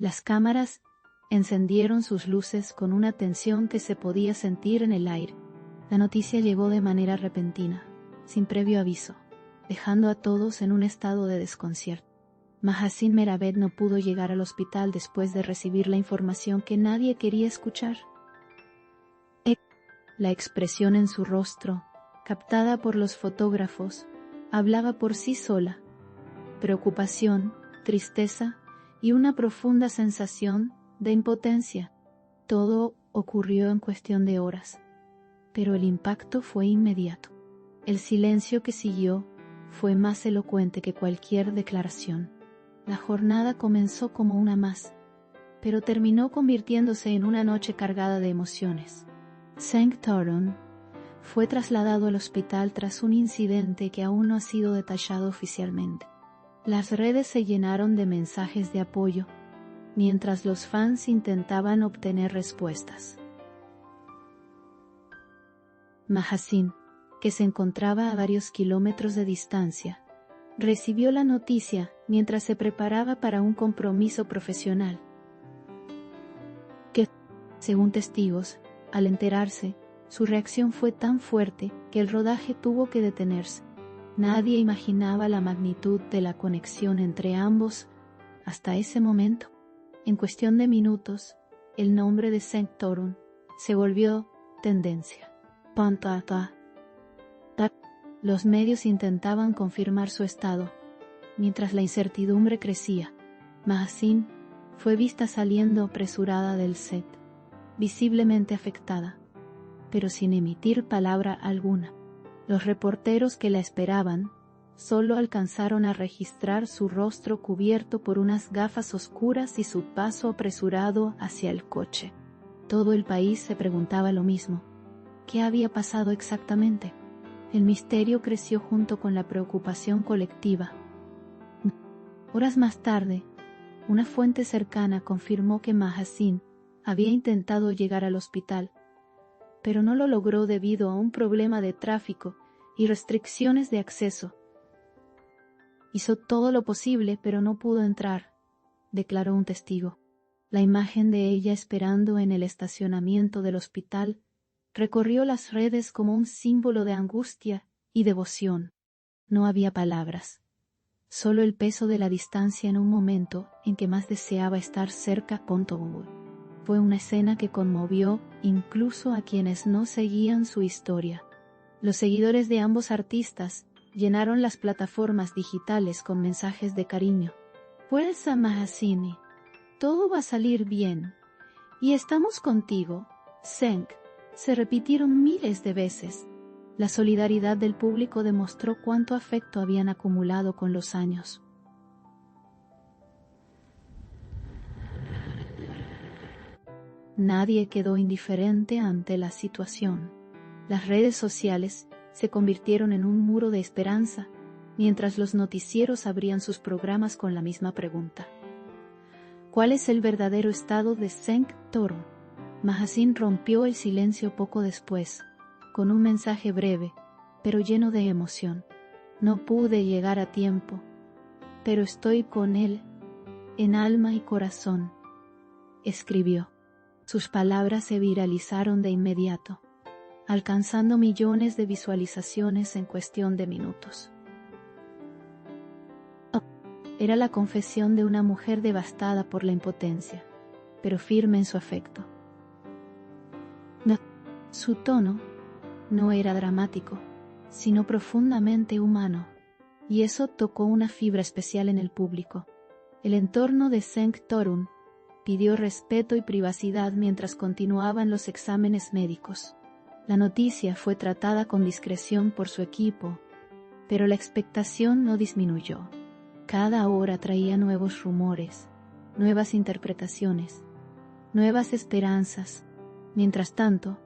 Las cámaras encendieron sus luces con una tensión que se podía sentir en el aire. La noticia llegó de manera repentina, sin previo aviso, dejando a todos en un estado de desconcierto. Mahasin Meravet no pudo llegar al hospital después de recibir la información que nadie quería escuchar. La expresión en su rostro, captada por los fotógrafos, hablaba por sí sola. Preocupación, tristeza y una profunda sensación de impotencia. Todo ocurrió en cuestión de horas, pero el impacto fue inmediato. El silencio que siguió fue más elocuente que cualquier declaración. La jornada comenzó como una más, pero terminó convirtiéndose en una noche cargada de emociones. Seng Torun fue trasladado al hospital tras un incidente que aún no ha sido detallado oficialmente. Las redes se llenaron de mensajes de apoyo, mientras los fans intentaban obtener respuestas. Mahasin, que se encontraba a varios kilómetros de distancia, recibió la noticia mientras se preparaba para un compromiso profesional. Que, según testigos, al enterarse, su reacción fue tan fuerte que el rodaje tuvo que detenerse. Nadie imaginaba la magnitud de la conexión entre ambos hasta ese momento. En cuestión de minutos, el nombre de Seng Torun se volvió tendencia. Los medios intentaban confirmar su estado. Mientras la incertidumbre crecía, Mahasin fue vista saliendo apresurada del set, visiblemente afectada, pero sin emitir palabra alguna. Los reporteros que la esperaban solo alcanzaron a registrar su rostro cubierto por unas gafas oscuras y su paso apresurado hacia el coche. Todo el país se preguntaba lo mismo. ¿Qué había pasado exactamente? El misterio creció junto con la preocupación colectiva. Horas más tarde, una fuente cercana confirmó que Mahasin había intentado llegar al hospital, pero no lo logró debido a un problema de tráfico y restricciones de acceso. Hizo todo lo posible, pero no pudo entrar, declaró un testigo. La imagen de ella esperando en el estacionamiento del hospital recorrió las redes como un símbolo de angustia y devoción. No había palabras, solo el peso de la distancia en un momento en que más deseaba estar cerca. Fue una escena que conmovió incluso a quienes no seguían su historia. Los seguidores de ambos artistas llenaron las plataformas digitales con mensajes de cariño. Fuerza Mahasini, todo va a salir bien. Y estamos contigo, Seng. Se repitieron miles de veces. La solidaridad del público demostró cuánto afecto habían acumulado con los años. Nadie quedó indiferente ante la situación. Las redes sociales se convirtieron en un muro de esperanza, mientras los noticieros abrían sus programas con la misma pregunta. ¿Cuál es el verdadero estado de Seng Torun? Mahasin rompió el silencio poco después, con un mensaje breve, pero lleno de emoción. No pude llegar a tiempo, pero estoy con él, en alma y corazón, escribió. Sus palabras se viralizaron de inmediato, alcanzando millones de visualizaciones en cuestión de minutos. Era la confesión de una mujer devastada por la impotencia, pero firme en su afecto. Su tono no era dramático, sino profundamente humano, y eso tocó una fibra especial en el público. El entorno de Seng Torun pidió respeto y privacidad mientras continuaban los exámenes médicos. La noticia fue tratada con discreción por su equipo, pero la expectación no disminuyó. Cada hora traía nuevos rumores, nuevas interpretaciones, nuevas esperanzas. Mientras tanto,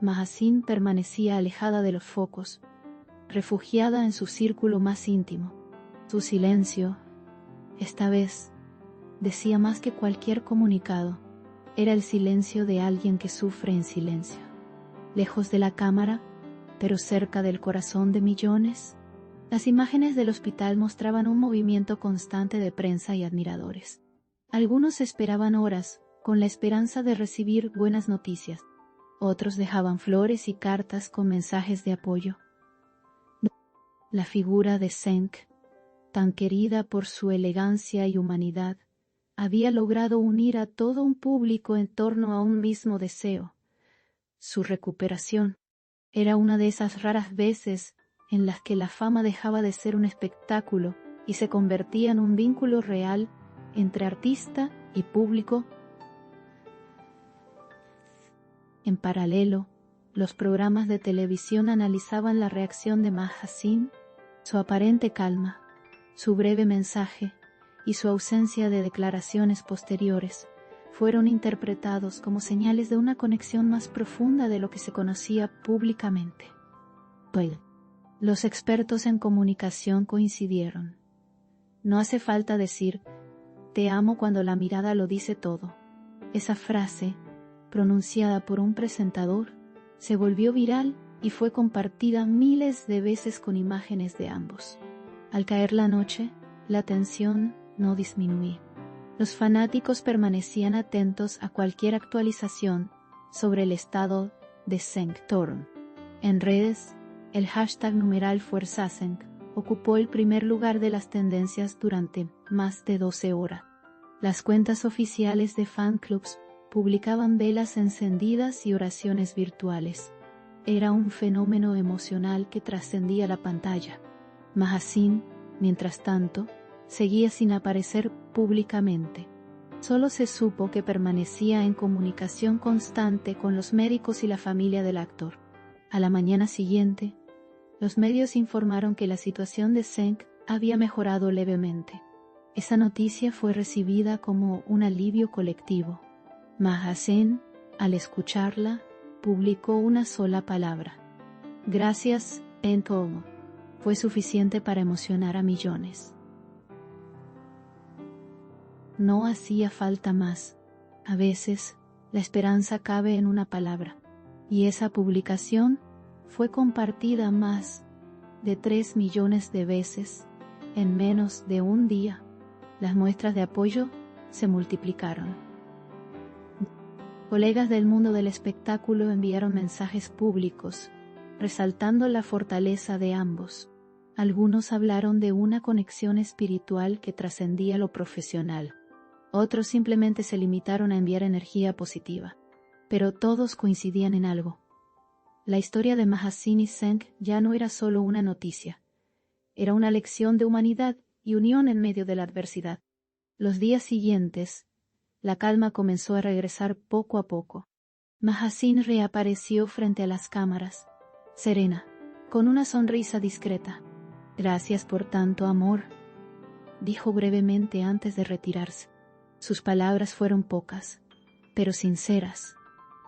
Mahasin permanecía alejada de los focos, refugiada en su círculo más íntimo. Su silencio, esta vez, decía más que cualquier comunicado. Era el silencio de alguien que sufre en silencio. Lejos de la cámara, pero cerca del corazón de millones, las imágenes del hospital mostraban un movimiento constante de prensa y admiradores. Algunos esperaban horas, con la esperanza de recibir buenas noticias. Otros dejaban flores y cartas con mensajes de apoyo. La figura de Senk, tan querida por su elegancia y humanidad, había logrado unir a todo un público en torno a un mismo deseo: su recuperación. Era una de esas raras veces en las que la fama dejaba de ser un espectáculo y se convertía en un vínculo real entre artista y público. En paralelo, los programas de televisión analizaban la reacción de Mahasin, su aparente calma, su breve mensaje y su ausencia de declaraciones posteriores fueron interpretados como señales de una conexión más profunda de lo que se conocía públicamente. Los expertos en comunicación coincidieron. No hace falta decir "te amo" cuando la mirada lo dice todo. Esa frase, pronunciada por un presentador, se volvió viral y fue compartida miles de veces con imágenes de ambos. Al caer la noche, la tensión no disminuía. Los fanáticos permanecían atentos a cualquier actualización sobre el estado de Senk Thorn. En redes, el hashtag #FuerzaSenk ocupó el primer lugar de las tendencias durante más de 12 horas. Las cuentas oficiales de fanclubs publicaban velas encendidas y oraciones virtuales. Era un fenómeno emocional que trascendía la pantalla. Mahasin, mientras tanto, seguía sin aparecer públicamente. Solo se supo que permanecía en comunicación constante con los médicos y la familia del actor. A la mañana siguiente, los medios informaron que la situación de Senk había mejorado levemente. Esa noticia fue recibida como un alivio colectivo. Mahasin, al escucharla, publicó una sola palabra: "Gracias, en todo". Fue suficiente para emocionar a millones. No hacía falta más. A veces, la esperanza cabe en una palabra, y esa publicación fue compartida más de 3 millones de veces en menos de un día. Las muestras de apoyo se multiplicaron. Colegas del mundo del espectáculo enviaron mensajes públicos, resaltando la fortaleza de ambos. Algunos hablaron de una conexión espiritual que trascendía lo profesional. Otros simplemente se limitaron a enviar energía positiva. Pero todos coincidían en algo. La historia de Mahasin y Senk ya no era solo una noticia. Era una lección de humanidad y unión en medio de la adversidad. Los días siguientes, la calma comenzó a regresar poco a poco. Mahasin reapareció frente a las cámaras, serena, con una sonrisa discreta. "Gracias por tanto amor", dijo brevemente antes de retirarse. Sus palabras fueron pocas, pero sinceras.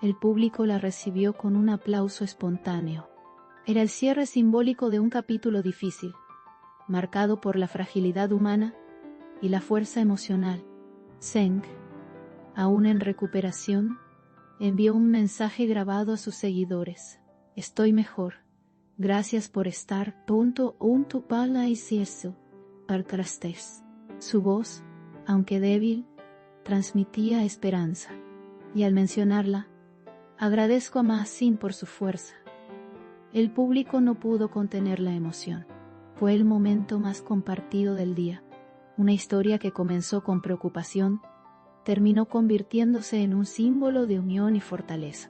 El público la recibió con un aplauso espontáneo. Era el cierre simbólico de un capítulo difícil, marcado por la fragilidad humana y la fuerza emocional. Senk, aún en recuperación, envió un mensaje grabado a sus seguidores: "Estoy mejor. Gracias por estar para eso. Su voz, aunque débil, transmitía esperanza. Y al mencionarla, agradezco a Mahasin por su fuerza. El público no pudo contener la emoción. Fue el momento más compartido del día. Una historia que comenzó con preocupación, terminó convirtiéndose en un símbolo de unión y fortaleza.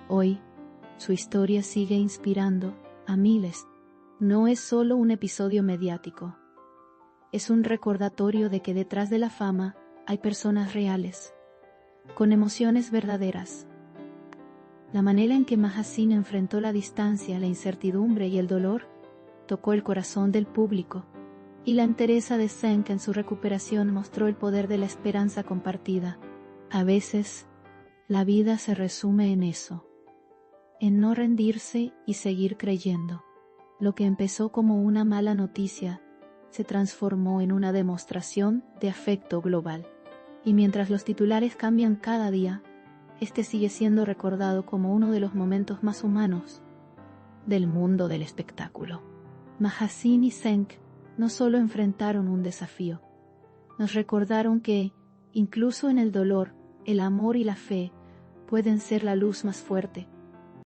Hoy, su historia sigue inspirando a miles. No es solo un episodio mediático. Es un recordatorio de que detrás de la fama hay personas reales, con emociones verdaderas. La manera en que Mahasin enfrentó la distancia, la incertidumbre y el dolor tocó el corazón del público, y la entereza de Senk en su recuperación mostró el poder de la esperanza compartida. A veces, la vida se resume en eso, en no rendirse y seguir creyendo. Lo que empezó como una mala noticia se transformó en una demostración de afecto global. Y mientras los titulares cambian cada día, este sigue siendo recordado como uno de los momentos más humanos del mundo del espectáculo. Mahasin y Senk no solo enfrentaron un desafío, nos recordaron que, Incluso en el dolor, el amor y la fe pueden ser la luz más fuerte.